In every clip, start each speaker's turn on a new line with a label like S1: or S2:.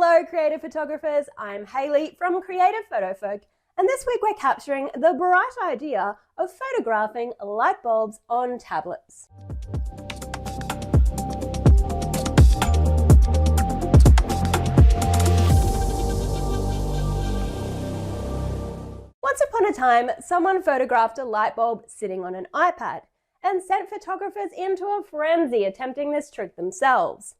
S1: Hello creative photographers, I'm Hayley from Creative Photo Folk, and this week we're capturing the bright idea of photographing light bulbs on tablets. Once upon a time, someone photographed a light bulb sitting on an iPad and sent photographers into a frenzy attempting this trick themselves.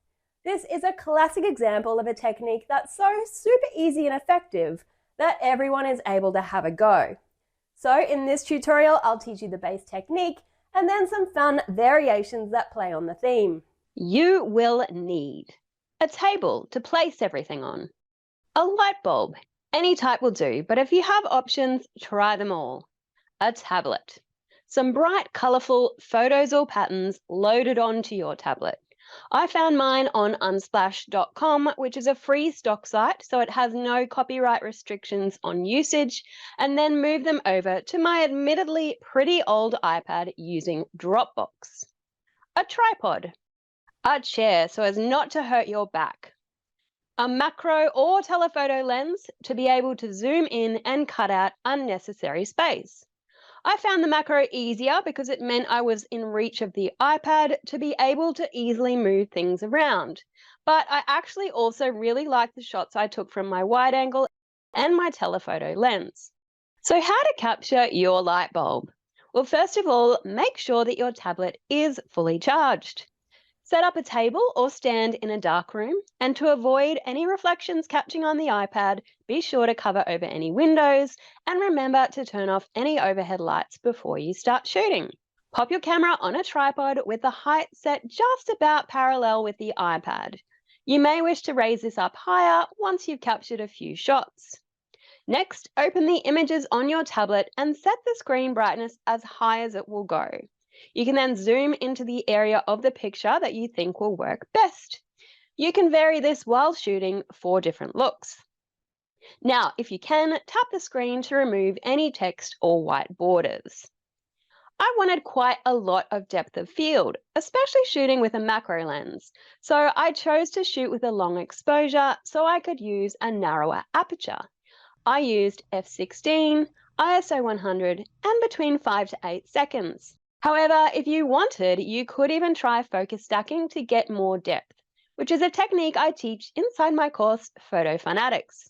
S1: This is a classic example of a technique that's so super easy and effective that everyone is able to have a go. So in this tutorial, I'll teach you the base technique and then some fun variations that play on the theme.
S2: You will need a table to place everything on, a light bulb, any type will do, but if you have options, try them all, a tablet, some bright, colourful photos or patterns loaded onto your tablet. I found mine on unsplash.com, which is a free stock site, so it has no copyright restrictions on usage, and then moved them over to my admittedly pretty old iPad using Dropbox. A tripod, a chair so as not to hurt your back, a macro or telephoto lens to be able to zoom in and cut out unnecessary space. I found the macro easier because it meant I was in reach of the iPad to be able to easily move things around. But I actually also really like the shots I took from my wide angle and my telephoto lens. So how to capture your light bulb? Well, first of all, make sure that your tablet is fully charged. Set up a table or stand in a dark room, and to avoid any reflections catching on the iPad, be sure to cover over any windows and remember to turn off any overhead lights before you start shooting. Pop your camera on a tripod with the height set just about parallel with the iPad. You may wish to raise this up higher once you've captured a few shots. Next, open the images on your tablet and set the screen brightness as high as it will go. You can then zoom into the area of the picture that you think will work best. You can vary this while shooting for different looks. Now, if you can, tap the screen to remove any text or white borders. I wanted quite a lot of depth of field, especially shooting with a macro lens, so I chose to shoot with a long exposure so I could use a narrower aperture. I used f/16, ISO 100, and between 5 to 8 seconds. However, if you wanted, you could even try focus stacking to get more depth, which is a technique I teach inside my course, Photo Fanatics.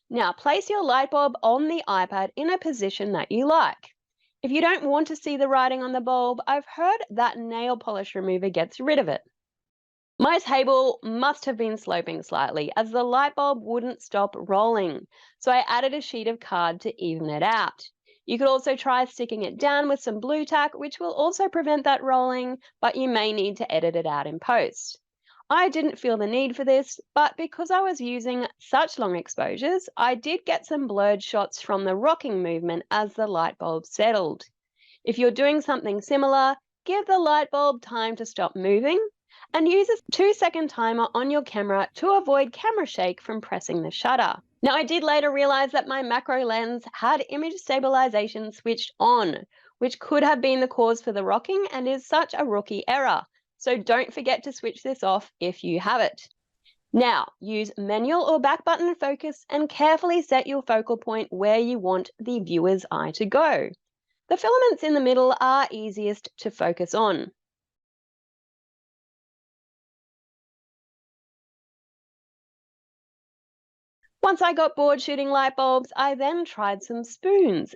S2: Now, place your light bulb on the iPad in a position that you like. If you don't want to see the writing on the bulb, I've heard that nail polish remover gets rid of it. My table must have been sloping slightly as the light bulb wouldn't stop rolling, so I added a sheet of card to even it out. You could also try sticking it down with some blue tack, which will also prevent that rolling, but you may need to edit it out in post. I didn't feel the need for this, but because I was using such long exposures, I did get some blurred shots from the rocking movement as the light bulb settled. If you're doing something similar, give the light bulb time to stop moving and use a 2-second timer on your camera to avoid camera shake from pressing the shutter. Now, I did later realize that my macro lens had image stabilization switched on, which could have been the cause for the rocking and is such a rookie error. So don't forget to switch this off if you have it. Now, use manual or back button focus and carefully set your focal point where you want the viewer's eye to go. The filaments in the middle are easiest to focus on. Once I got bored shooting light bulbs, I then tried some spoons.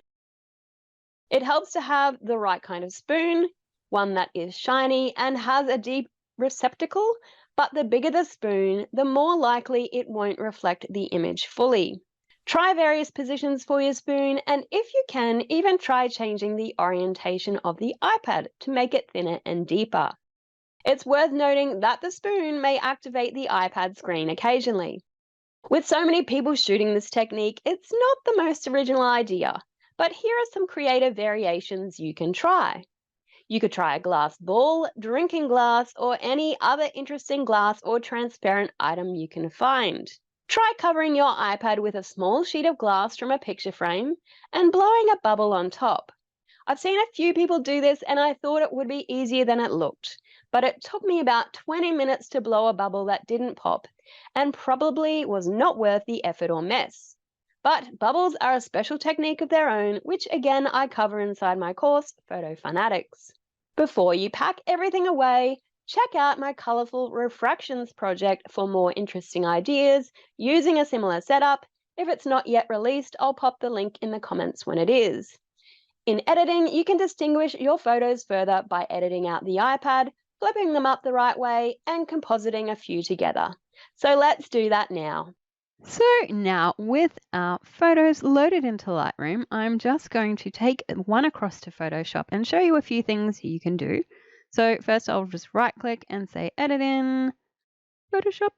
S2: It helps to have the right kind of spoon, one that is shiny and has a deep receptacle, but the bigger the spoon, the more likely it won't reflect the image fully. Try various positions for your spoon, and if you can, even try changing the orientation of the iPad to make it thinner and deeper. It's worth noting that the spoon may activate the iPad screen occasionally. With so many people shooting this technique, it's not the most original idea, but here are some creative variations you can try. You could try a glass ball, drinking glass, or any other interesting glass or transparent item you can find. Try covering your iPad with a small sheet of glass from a picture frame and blowing a bubble on top. I've seen a few people do this and I thought it would be easier than it looked, but it took me about 20 minutes to blow a bubble that didn't pop and probably was not worth the effort or mess. But bubbles are a special technique of their own, which again I cover inside my course, Photo Fanatics. Before you pack everything away, check out my colourful refractions project for more interesting ideas using a similar setup. If it's not yet released, I'll pop the link in the comments when it is. In editing, you can distinguish your photos further by editing out the iPad, flipping them up the right way, and compositing a few together. So let's do that now.
S3: So now with our photos loaded into Lightroom, I'm just going to take one across to Photoshop and show you a few things you can do. So first I'll just right click and say Edit in Photoshop.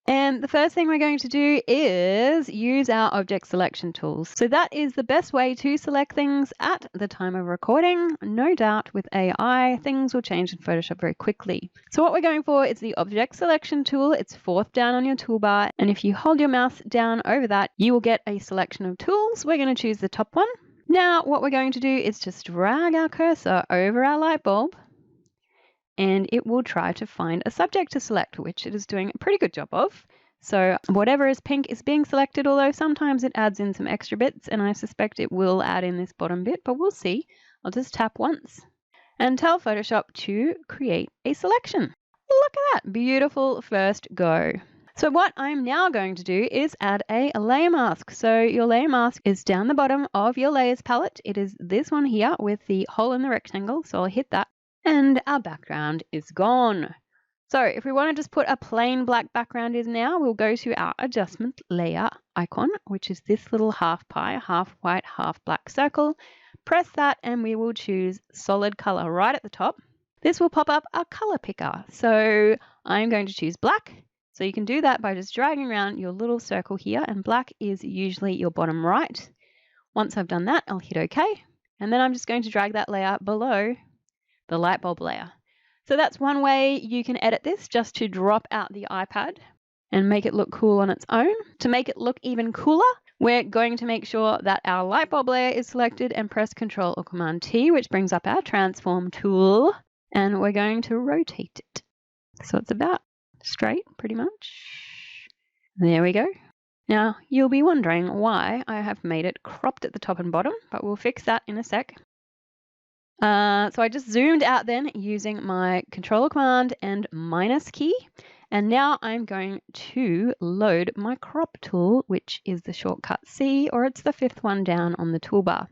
S3: And the first thing we're going to do is use our object selection tools. So that is the best way to select things at the time of recording. No doubt with AI, things will change in Photoshop very quickly. So what we're going for is the object selection tool. It's fourth down on your toolbar. And if you hold your mouse down over that, you will get a selection of tools. We're going to choose the top one. Now what we're going to do is just drag our cursor over our light bulb, and it will try to find a subject to select, which it is doing a pretty good job of. So whatever is pink is being selected, although sometimes it adds in some extra bits, and I suspect it will add in this bottom bit, but we'll see. I'll just tap once and tell Photoshop to create a selection. Look at that, beautiful first go. So what I'm now going to do is add a layer mask. So your layer mask is down the bottom of your layers palette. It is this one here with the hole in the rectangle, so I'll hit that. And our background is gone. So if we want to just put a plain black background in now, we'll go to our adjustment layer icon, which is this little half pie, half white, half black circle. Press that and we will choose solid color right at the top. This will pop up our color picker. So I'm going to choose black. So you can do that by just dragging around your little circle here, and black is usually your bottom right. Once I've done that, I'll hit OK. And then I'm just going to drag that layer below the light bulb layer. So that's one way you can edit this, just to drop out the iPad and make it look cool on its own. To make it look even cooler, we're going to make sure that our light bulb layer is selected and press Ctrl or Command T, which brings up our transform tool, and we're going to rotate it. So it's about straight, pretty much. There we go. Now you'll be wondering why I have made it cropped at the top and bottom, but we'll fix that in a sec. So I just zoomed out then using my Control Command and minus key. And now I'm going to load my crop tool, which is the shortcut C, or it's the fifth one down on the toolbar.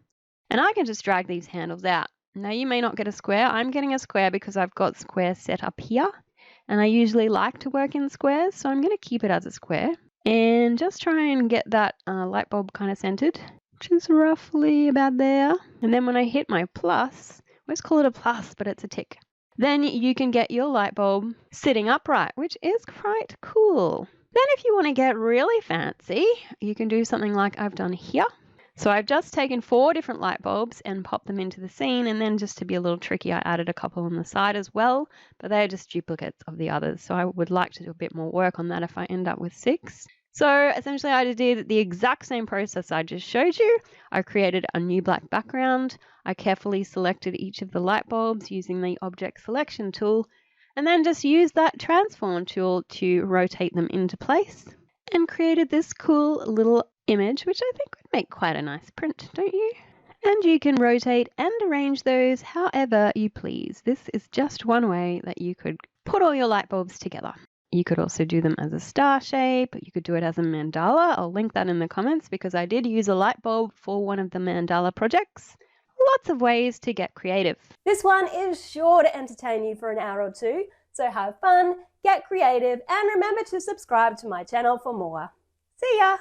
S3: And I can just drag these handles out. Now you may not get a square. I'm getting a square because I've got square set up here. And I usually like to work in squares, so I'm going to keep it as a square. And just try and get that light bulb kind of centered, which is roughly about there. And then when I hit my plus, let's call it a plus, but it's a tick, then you can get your light bulb sitting upright, which is quite cool. Then if you want to get really fancy, you can do something like I've done here. So I've just taken 4 different light bulbs and popped them into the scene, and then just to be a little tricky, I added a couple on the side as well, but they're just duplicates of the others. So I would like to do a bit more work on that if I end up with 6. So essentially I did the exact same process I just showed you. I created a new black background. I carefully selected each of the light bulbs using the object selection tool, and then just used that transform tool to rotate them into place and created this cool little image, which I think would make quite a nice print, don't you? And you can rotate and arrange those however you please. This is just one way that you could put all your light bulbs together. You could also do them as a star shape. You could do it as a mandala. I'll link that in the comments because I did use a light bulb for one of the mandala projects. Lots of ways to get creative.
S1: This one is sure to entertain you for an hour or two, so have fun, get creative, and remember to subscribe to my channel for more. See ya!